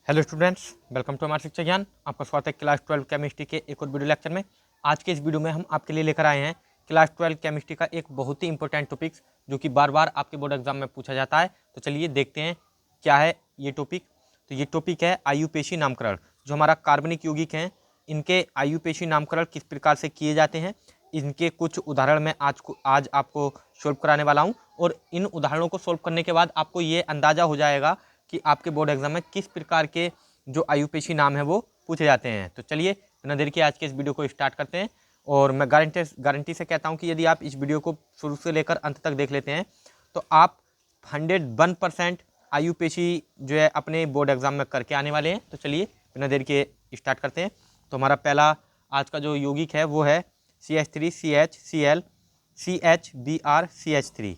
Hello students, welcome to हमारे शिक्षा ज्ञान। आपका स्वागत है क्लास 12 केमिस्ट्री के एक और वीडियो लेक्चर में। आज के इस वीडियो में हम आपके लिए लेकर आए हैं क्लास 12 केमिस्ट्री का एक बहुत ही इंपॉर्टेंट टॉपिक जो कि बार बार आपके बोर्ड एग्जाम में पूछा जाता है। तो चलिए देखते हैं क्या है ये टॉपिक। तो ये टॉपिक है आयुपेशी नामकरण। जो हमारा कार्बनिक यौगिक हैं, इनके आयुपेशी नामकरण किस प्रकार से किए जाते हैं, इनके कुछ उदाहरण मैं आज आपको सॉल्व कराने वाला हूँ। और इन उदाहरणों को सॉल्व करने के बाद आपको ये अंदाज़ा हो जाएगा कि आपके बोर्ड एग्जाम में किस प्रकार के जो आयुपेशी नाम है वो पूछे जाते हैं। तो चलिए बिना देर के आज के इस वीडियो को स्टार्ट करते हैं। और मैं गारंटी से कहता हूँ कि यदि आप इस वीडियो को शुरू से लेकर अंत तक देख लेते हैं तो आप 101% आयुपेशी जो है अपने बोर्ड एग्जाम में करके आने वाले हैं। तो चलिए बिना देर के स्टार्ट करते हैं। तो हमारा पहला आज का जो यौगिक है वो है CH3CHCl CHBr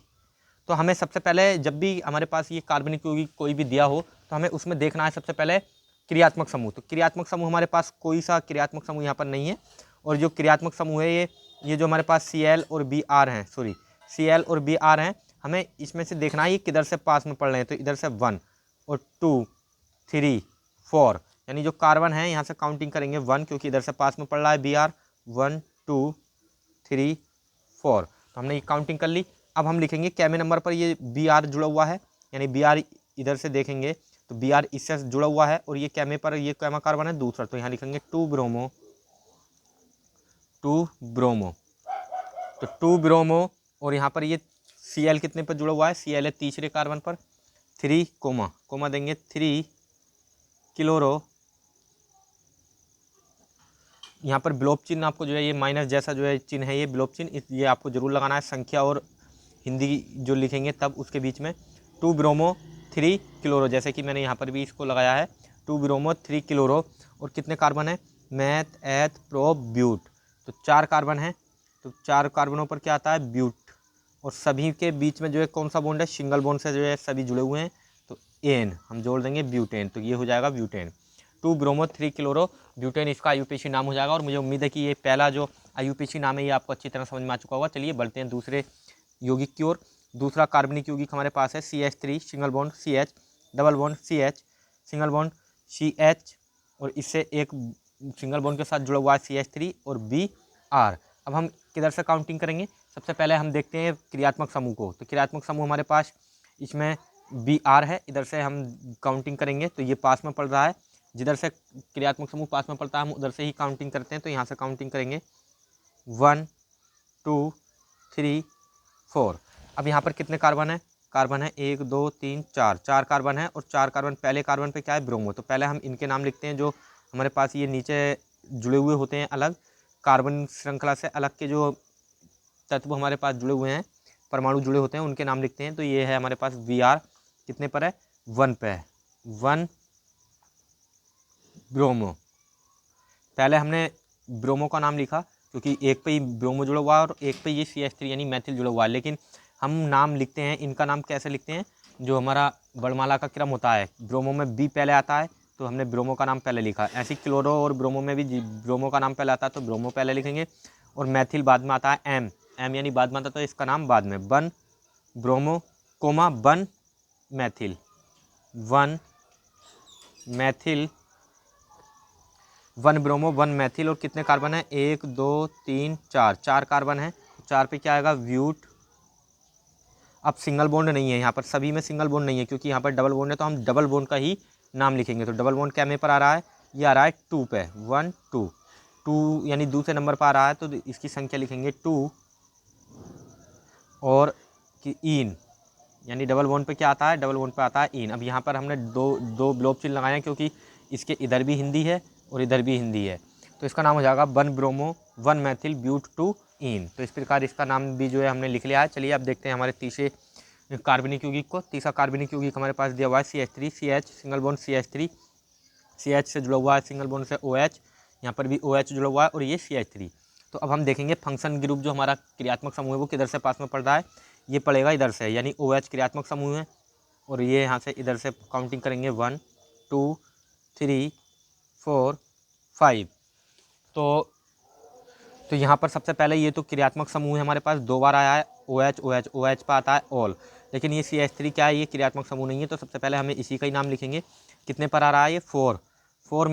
तो हमें सबसे पहले जब भी हमारे पास ये कार्बनिक यौगिक कोई भी दिया हो तो हमें उसमें देखना है सबसे पहले क्रियात्मक समूह। तो क्रियात्मक समूह हमारे पास कोई सा क्रियात्मक समूह यहाँ पर नहीं है। और जो क्रियात्मक समूह है ये जो हमारे पास Cl और Br हैं, Cl और Br हैं, हमें इसमें से देखना है ये किधर से पास में पड़ रहे हैं। तो इधर से 1 और 2 3 4 यानी जो कार्बन है यहाँ से काउंटिंग करेंगे 1 क्योंकि इधर से पास में पड़ रहा है Br 1 2 3 4। तो हमने ये काउंटिंग कर ली। अब हम लिखेंगे कैमे नंबर पर ये Br जुड़ा हुआ है, यानी Br इधर से देखेंगे तो Br इससे जुड़ा हुआ है और ये कैमे पर ये कैमा कार्बन है दूसरा। तो यहाँ लिखेंगे 2 ब्रोमो तो 2 ब्रोमो। और यहाँ पर ये Cl कितने पर जुड़ा हुआ है, Cl है तीसरे कार्बन पर 3 कोमा देंगे 3 क्लोरो। यहाँ पर ब्लोप चिन्ह आपको जो है ये माइनस जैसा जो है चिन्ह है, ये ब्लोप चिन्ह ये आपको जरूर लगाना है, संख्या और हिंदी जो लिखेंगे तब उसके बीच में 2 ब्रोमो 3 क्लोरो, जैसे कि मैंने यहाँ पर भी इसको लगाया है 2 ब्रोमो 3 क्लोरो। और कितने कार्बन है, मैथ एथ प्रो ब्यूट, तो 4 कार्बन है। तो 4 कार्बनों पर क्या आता है, ब्यूट। और सभी के बीच में जो है कौन सा बॉन्ड है, सिंगल बॉन्ड से जो है सभी जुड़े हुए हैं। तो एन हम जोड़ देंगे ब्यूटेन, तो ये हो जाएगा ब्यूटेन 2 ब्रोमो 3 क्लोरो ब्यूटेन, इसका आयुपेशी नाम हो जाएगा। और मुझे उम्मीद है कि ये पहला जो आयुपेशी नाम है ये आपको अच्छी तरह समझ में आ चुका होगा। चलिए बढ़ते हैं दूसरे यौगिक की ओर। दूसरा कार्बनिक यौगिक हमारे पास है CH3 single bond CH double bond CH single bond CH और इससे एक सिंगल बॉन्ड के साथ जुड़ा हुआ है CH3 और Br। अब हम किधर से काउंटिंग करेंगे, सबसे पहले हम देखते हैं क्रियात्मक समूह को। तो क्रियात्मक समूह हमारे पास इसमें Br है, इधर से हम काउंटिंग करेंगे तो ये पास में पड़ रहा है, जिधर से क्रियात्मक समूह पास में पड़ता है हम उधर से ही काउंटिंग करते हैं। तो यहाँ से काउंटिंग करेंगे 1 2 3 4। अब यहाँ पर कितने कार्बन है, कार्बन है 1 2 3 4, 4 कार्बन है। और 4 कार्बन, पहले कार्बन पे क्या है, ब्रोमो। तो पहले हम इनके नाम लिखते हैं जो हमारे पास ये नीचे जुड़े हुए होते हैं, अलग कार्बन श्रृंखला से अलग के जो तत्व हमारे पास जुड़े हुए हैं, परमाणु जुड़े होते हैं, उनके नाम लिखते हैं। तो ये है हमारे पास Br, कितने पर है, 1 पे है, 1 ब्रोमो। पहले हमने ब्रोमो का नाम लिखा क्योंकि एक पे ही ब्रोमो जुड़ा हुआ है और एक पे ये CH3 यानी मैथिल जुड़ा हुआ है। लेकिन हम नाम लिखते हैं, इनका नाम कैसे लिखते हैं, जो हमारा वर्णमाला का क्रम होता है, ब्रोमो में B पहले आता है तो हमने ब्रोमो का नाम पहले लिखा। ऐसे क्लोरो और ब्रोमो में भी ब्रोमो का नाम पहले आता है तो ब्रोमो पहले लिखेंगे। और मैथिल बाद में आता है M यानी बाद में आता है तो इसका नाम बाद में, 1 bromo comma 1 methyl, 1 methyl 1 bromo 1 methyl. और कितने कार्बन है, 1 2 3 4, 4 कार्बन है। 4 पे क्या आएगा, ब्यूट। अब सिंगल बॉन्ड नहीं है यहाँ पर, सभी में सिंगल बॉन्ड नहीं है क्योंकि यहाँ पर डबल बॉन्ड है, तो हम डबल बॉन्ड का ही नाम लिखेंगे। तो डबल बॉन्ड क्या में पर आ रहा है, ये आ रहा है 2 पे, 1 2 2 यानी दूसरे नंबर पर आ रहा है तो इसकी संख्या लिखेंगे 2। और कि इन यानी डबल बॉन्ड पे क्या आता है, डबल बॉन्ड पे आता है इन। अब यहाँ पर हमने दो ब्लॉक चिन्ह लगाए हैं क्योंकि इसके इधर भी हिंदी है और इधर भी हिंदी है। तो इसका नाम हो जाएगा 1 ब्रोमो 1 मैथिल ब्यूट 2 इन। तो इस प्रकार इसका नाम भी जो है हमने लिख लिया है। चलिए अब देखते हैं हमारे तीसरे कार्बनिक यौगिक को। तीसरा कार्बनिक यौगिक हमारे पास दिया हुआ है CH3 CH single bond CH3, CH से जुड़ा हुआ है सिंगल बॉन्ड से OH, यहाँ पर भी OH जुड़ा हुआ है और ये CH3। तो अब हम देखेंगे फंक्शन ग्रुप जो हमारा क्रियात्मक समूह है वो किधर से पास में पड़ रहा है, ये पड़ेगा इधर से, यानी OH क्रियात्मक समूह है। और ये यहाँ से इधर से काउंटिंग करेंगे 1 2 3 4 5। तो यहाँ पर सबसे पहले ये तो क्रियात्मक समूह है हमारे पास, 2 बार आया है OH OH OH पर आता है ऑल। लेकिन ये CH3 क्या है, ये क्रियात्मक समूह नहीं है, तो सबसे पहले हमें इसी का ही नाम लिखेंगे। कितने पर आ रहा है ये, 4, 4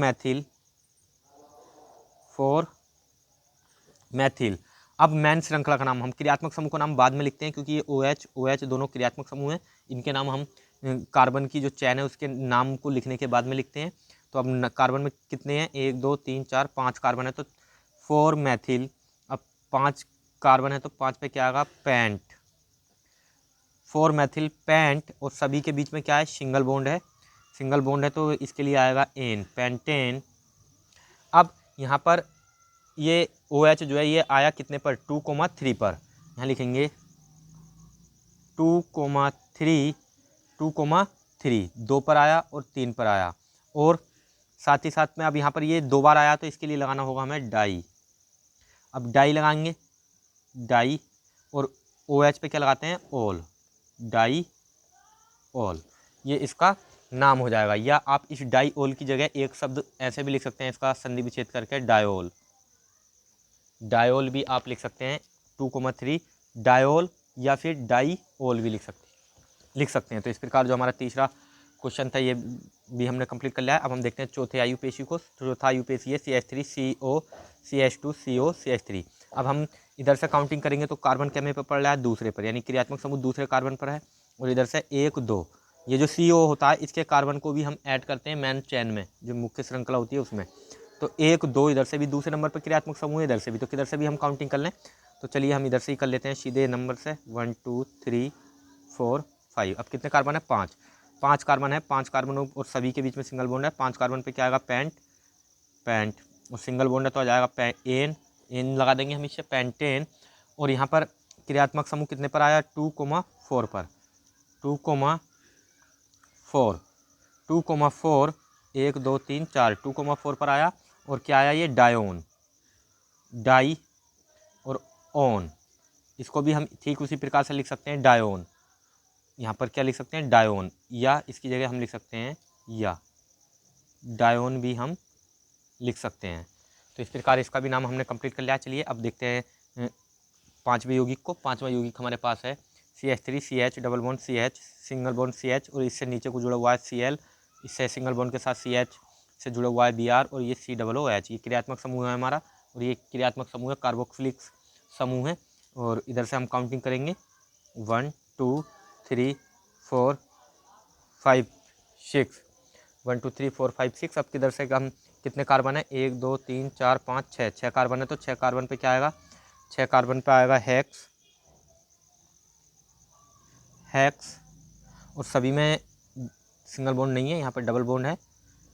मैथिल। अब मैन श्रृंखला का नाम, हम क्रियात्मक समूह का नाम बाद में लिखते हैं, क्योंकि ये OH दोनों क्रियात्मक समूह हैं। इनके नाम हम कार्बन की जो चैन है उसके नाम को लिखने के बाद में लिखते हैं। तो अब कार्बन में कितने हैं, 1 2 3 4 5 कार्बन है, तो 4 मैथिल। अब 5 कार्बन है तो 5 पे क्या आएगा, पेंट, 4 मैथिल पेंट। और सभी के बीच में क्या है, सिंगल बॉन्ड है, सिंगल बॉन्ड है तो इसके लिए आएगा एन, पेंटेन। अब यहाँ पर ये OH जो है ये आया कितने पर, 2,3 पर। यहाँ लिखेंगे 2,3, 2,3, 2 पर आया और 3 पर आया। और साथ ही साथ में अब यहाँ पर ये 2 बार आया तो इसके लिए लगाना होगा हमें डाई। अब डाई लगाएंगे, डाई, और OH पे क्या लगाते हैं, ओल, डाई ओल, ये इसका नाम हो जाएगा। या आप इस डाई ओल की जगह एक शब्द ऐसे भी लिख सकते हैं, इसका संधि विच्छेद करके डायोल, डायोल भी आप लिख सकते हैं, 2,3 डायोल, या फिर डाई ओल भी लिख सकते हैं। तो इस प्रकार जो हमारा तीसरा क्वेश्चन था ये भी हमने कंप्लीट कर लिया है। अब हम देखते हैं चौथे आयुपेशी को। चौथा आयुपेशी है CH3 CO CH2 CO CH3। अब हम इधर से काउंटिंग करेंगे तो कार्बन कितने पर पड़ रहा है, दूसरे पर, यानी क्रियात्मक समूह दूसरे कार्बन पर है। और इधर से 1 2, ये जो CO होता है इसके कार्बन को भी हम ऐड करते हैं मैन चैन में, जो मुख्य श्रृंखला होती है उसमें। तो 1 2 इधर से भी दूसरे नंबर पर क्रियात्मक समूह है, इधर से भी, तो किधर से भी हम काउंटिंग कर लें। तो चलिए हम इधर से ही कर लेते हैं सीधे नंबर से, 1 2 3 4 5। अब कितने कार्बन है, 5 कार्बन है, 5 कार्बन और सभी के बीच में सिंगल बॉन्ड है। 5 कार्बन पे क्या आएगा, पेंट, पेंट, और सिंगल बॉन्ड है तो आ जाएगा एन, एन लगा देंगे हम इससे, पेंटेन। और यहाँ पर क्रियात्मक समूह कितने पर आया, 2,4 पर, 2,4, 2,4, 1 2 3 4, 2,4 पर आया। और क्या आया, ये डायोन, डाई और ऑन, इसको भी हम ठीक उसी प्रकार से लिख सकते हैं, डायोन। यहाँ पर क्या लिख सकते हैं, डायोन, या इसकी जगह हम लिख सकते हैं या, डायोन भी हम लिख सकते हैं। तो इस प्रकार इसका भी नाम हमने कंप्लीट कर लिया। चलिए अब देखते हैं पांचवें यौगिक को। पांचवा यौगिक हमारे पास है CH3 CH double bond CH single bond CH, और इससे नीचे को जुड़ा हुआ है Cl, इससे सिंगल बॉन्ड के साथ CH से जुड़ा हुआ है Br, और ये COOH। ये क्रियात्मक समूह है हमारा, और ये क्रियात्मक समूह है, कार्बोक्सिलिक समूह है। और इधर से हम काउंटिंग करेंगे, 1 2 3 4 5 6, 1 2 3 4 5 6। अब किधर से हम कितने कार्बन है, 1 2 3 4 5 6, 6 कार्बन है, तो 6 कार्बन पे क्या आएगा, 6 कार्बन पे आएगा हेक्स, हेक्स। और सभी में सिंगल बॉन्ड नहीं है, यहाँ पर डबल बॉन्ड है।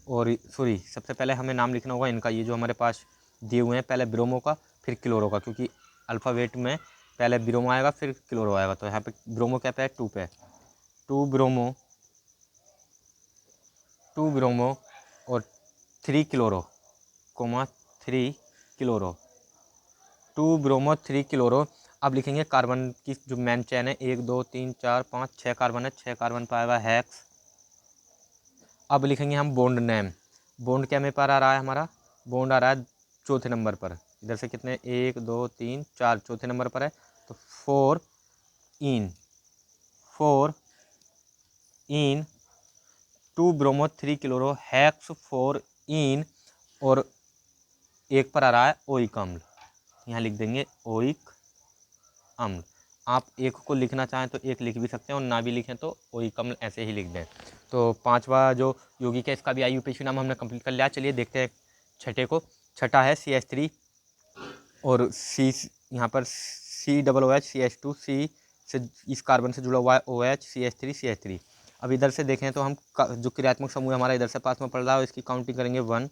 और सॉरी, सबसे पहले हमें नाम लिखना होगा इनका, ये जो हमारे पास दिए हुए हैं, पहले ब्रोमो का फिर क्लोरो का, क्योंकि अल्फ़ाबेट में पहले ब्रोमो आएगा फिर क्लोरो आएगा। तो यहाँ पे ब्रोमो क्या पे है, 2 पे, 2 ब्रोमो, 2 ब्रोमो, और 3 क्लोरो, 3 क्लोरो, 2 ब्रोमो 3 क्लोरो। अब लिखेंगे कार्बन की जो मेन चैन है, 1 2 3 4 5 6 कार्बन है, 6 कार्बन पर आएगा हेक्स। अब लिखेंगे हम बॉन्ड नेम, बॉन्ड क्या में पर आ रहा है हमारा, बॉन्ड आ रहा है चौथे नंबर पर। इधर से कितने, 1 2 3 4, चौथे नंबर पर है, तो 4 इन, 4 इन 2 ब्रोमो 3 क्लोरो हेक्स 4 इन। और एक पर आ रहा है ओइक अम्ल, यहाँ लिख देंगे ओइक अम्ल। आप एक को लिखना चाहें तो एक लिख भी सकते हैं, और ना भी लिखें तो ओइक अम्ल ऐसे ही लिख दें। तो पांचवा जो यौगिक है इसका भी आयुपेशी नाम हमने कंप्लीट कर लिया। चलिए देखते हैं छठे को। छठा है CH3 और C, यहाँ पर COOH CH2 C से इस कार्बन से जुड़ा हुआ है OH CH3 CH3। अब इधर से देखें तो हम जो क्रियात्मक समूह हमारा इधर से पास में पड़ रहा है इसकी काउंटिंग करेंगे, 1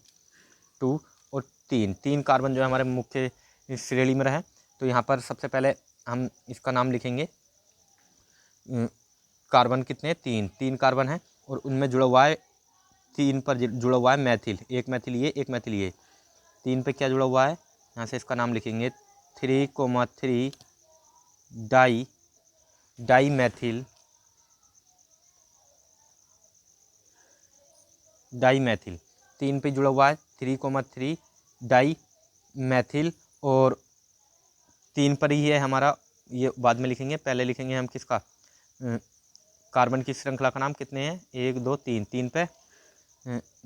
2 और 3 कार्बन जो है हमारे मुख्य श्रेणी में रहे। तो यहाँ पर सबसे पहले हम इसका नाम लिखेंगे, कार्बन कितने, 3 कार्बन है, और उनमें जुड़ा हुआ है 3 पर जुड़ा हुआ है मैथिल, एक मैथिल ये, एक मैथिल ये, 3 पे क्या जुड़ा हुआ है, यहाँ से इसका नाम लिखेंगे 3,3 डाई मैथिल, डाई मैथिल, 3 पे जुड़ा हुआ है 3,3 डाई मैथिल। और 3 पर ही है हमारा, ये बाद में लिखेंगे, पहले लिखेंगे हम किसका, कार्बन की श्रृंखला का नाम कितने हैं, 1 2 3, 3 पे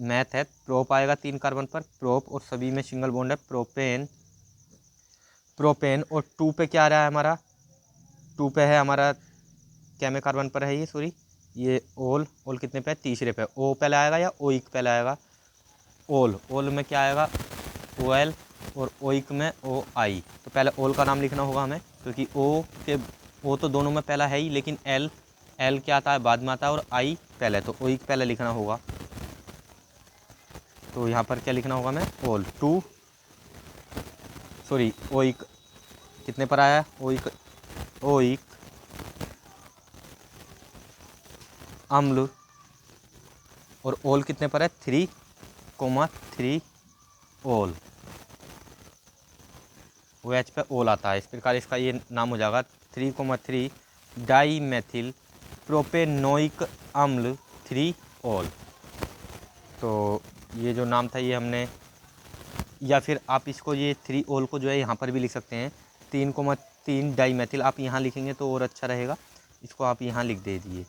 मैथ है, प्रोप आएगा 3 कार्बन पर, प्रोप, और सभी में सिंगल बॉन्ड है, प्रोपेन, प्रोपेन, और 2 पे क्या आ रहा है हमारा, 2 पे है हमारा, क्या में कार्बन पर है ये, सॉरी, ये ओल, ओल कितने पे है, तीसरे पे, ओ पहले आएगा या ओइक पहले आएगा, ओल, ओल में क्या आएगा, ओ एल, और ओइक में ओ आई। तो पहले ओल का नाम लिखना होगा हमें, क्योंकि ओ तो दोनों में पहला है ही, लेकिन एल, एल क्या आता है बाद में आता है, और आई पहले, तो ओइक पहले लिखना होगा। तो यहाँ पर क्या लिखना होगा हमें, ओल, 2, सॉरी ओइक कितने पर आया, ओइक, ओइक अम्ल, और ओल कितने पर है, 3,3 ओल, ओ एच पे ओल आता है। इस प्रकार इसका ये नाम हो जाएगा 3,3 डाई मैथिल प्रोपेनोइक अम्ल 3 ओल। तो ये जो नाम था ये हमने, या फिर आप इसको ये 3 ओल को जो है यहाँ पर भी लिख सकते हैं, 3,3 डाई मैथिल, आप यहाँ लिखेंगे तो और अच्छा रहेगा, इसको आप यहाँ लिख दे दिए,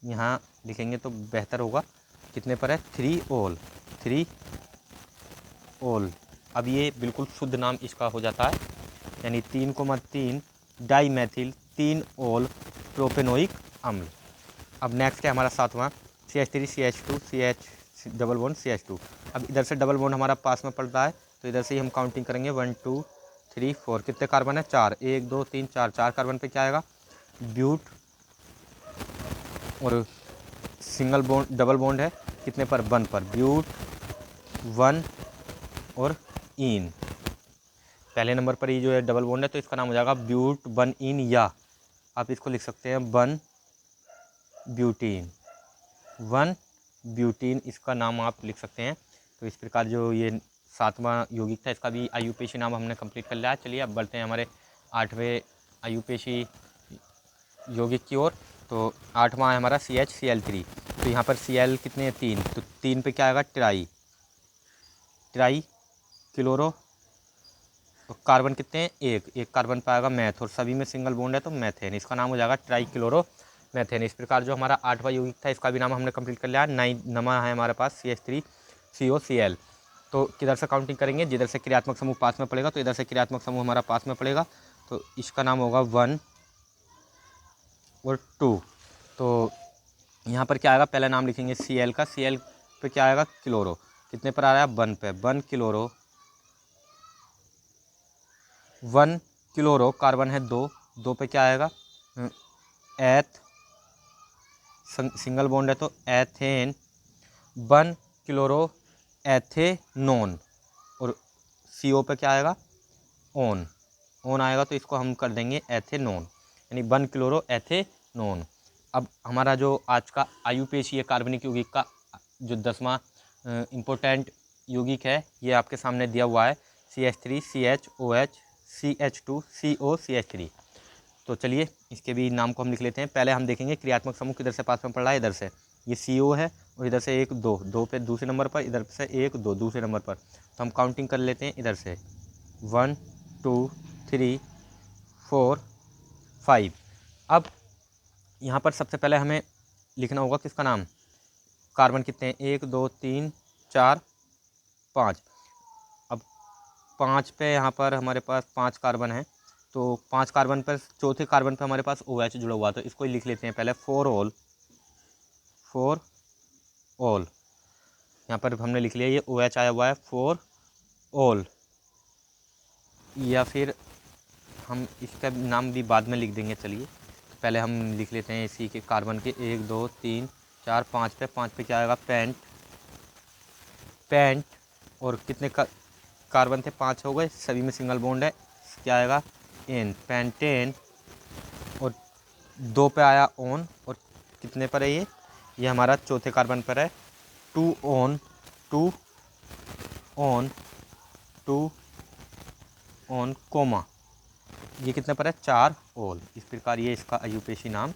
यहाँ लिखेंगे तो बेहतर होगा। कितने पर है, 3 ओल, 3 ओल। अब ये बिल्कुल शुद्ध नाम इसका हो जाता है, यानी 3,3 डाई मैथिल 3 ओल प्रोपेनोइक अम्ल। अब नेक्स्ट है हमारा 7वां, CH3 CH2 CH double bond CH2। अब इधर से डबल बॉन्ड हमारा पास में पड़ता है, तो इधर से ही हम काउंटिंग करेंगे, 1 2 3 4, कितने कार्बन है, 4, 1 2 3 4, 4 कार्बन पे क्या आएगा, ब्यूट, और सिंगल बॉन्ड डबल बॉन्ड है कितने पर, 1 पर, ब्यूट 1 और इन, पहले नंबर पर ये जो है डबल बॉन्ड है, तो इसका नाम हो जाएगा ब्यूट 1 इन, या आप इसको लिख सकते हैं 1 ब्यूटीन, 1 ब्यूटीन, इसका नाम आप लिख सकते हैं। तो इस प्रकार जो ये 7वां यौगिक था, इसका भी आयुपेशी नाम हमने कंप्लीट कर लिया है। चलिए अब बढ़ते हैं हमारे 8वें आयुपेशी यौगिक की ओर। तो 8वां है हमारा CHCl3। तो यहाँ पर Cl कितने हैं, 3, तो 3 पे क्या आएगा, ट्राई क्लोरो, तो कार्बन कितने हैं, एक कार्बन पे आएगा मैथ, और सभी में सिंगल बॉन्ड है तो मैथेन, इसका नाम हो जाएगा ट्राई क्लोरो मैथेन। इस प्रकार जो हमारा 8वां यौगिक था, इसका भी नाम हमने कंप्लीट कर लिया। 9वां है हमारे पास CH3COCl। तो किधर से काउंटिंग करेंगे, जिधर से क्रियात्मक समूह पास में पड़ेगा, तो इधर से क्रियात्मक समूह हमारा पास में पड़ेगा, तो इसका नाम होगा 1 और 2। तो यहाँ पर क्या आएगा, पहला नाम लिखेंगे Cl का, Cl पे क्या आएगा, क्लोरो, कितने पर आ रहा है, 1 पे, 1 क्लोरो, 1 क्लोरो, कार्बन है 2, 2 पे क्या आएगा, एथ, सिंगल बॉन्ड है तो एथेन, 1 क्लोरो एथेनोन, और CO पे क्या आएगा, ओन, ओन आएगा, तो इसको हम कर देंगे एथेनोन, यानी 1 क्लोरो एथेनोन। अब हमारा जो आज का आयुपेशीय कार्बनिक यौगिक का जो 10वां इम्पोर्टेंट यौगिक है, ये आपके सामने दिया हुआ है, CH3 CHOH CH2 CO CH3। तो चलिए इसके भी नाम को हम लिख लेते हैं। पहले हम देखेंगे क्रियात्मक समूह किधर से पास में पड़ रहा है, इधर से, ये CO है, और इधर से 1 2, 2 पे दूसरे नंबर पर, इधर से 1 2 दूसरे नंबर पर, तो हम काउंटिंग कर लेते हैं इधर से, 1 2 3 4 5। अब यहाँ पर सबसे पहले हमें लिखना होगा किसका नाम, कार्बन कितने हैं, 1 2 3 4 5। अब 5 पे यहाँ पर हमारे पास 5 कार्बन है, तो 5 कार्बन पर चौथे कार्बन पर हमारे पास OH जुड़ा हुआ, तो इसको ही लिख लेते हैं पहले, 4 ओल, 4 ओल, यहाँ पर हमने लिख लिया, ये OH आया हुआ है, 4 ओल, या फिर हम इसका नाम भी बाद में लिख देंगे। चलिए तो पहले हम लिख लेते हैं इसी के कार्बन के, 1 2 3 4 5 पे, 5 पे क्या आएगा, पेंट, पेंट, और कितने कार्बन थे, 5 हो गए, सभी में सिंगल बॉन्ड है, क्या आएगा, एन, पेंटेन, और 2 पे आया ओन, और कितने पर है ये हमारा चौथे कार्बन पर है, 2 ओन, 2 ओन, 2 ओन कोमा, ये कितने पर है, 4 ओल। इस प्रकार ये इसका आयुपेशी नाम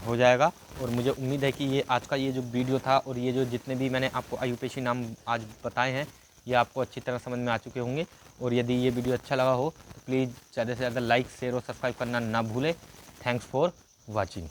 हो जाएगा। और मुझे उम्मीद है कि ये आज का ये जो वीडियो था, और ये जो जितने भी मैंने आपको आयुपेशी नाम आज बताए हैं, ये आपको अच्छी तरह समझ में आ चुके होंगे। और यदि ये वीडियो अच्छा लगा हो तो प्लीज़ ज़्यादा से ज़्यादा लाइक शेयर और सब्सक्राइब करना ना भूलें। Thanks for watching.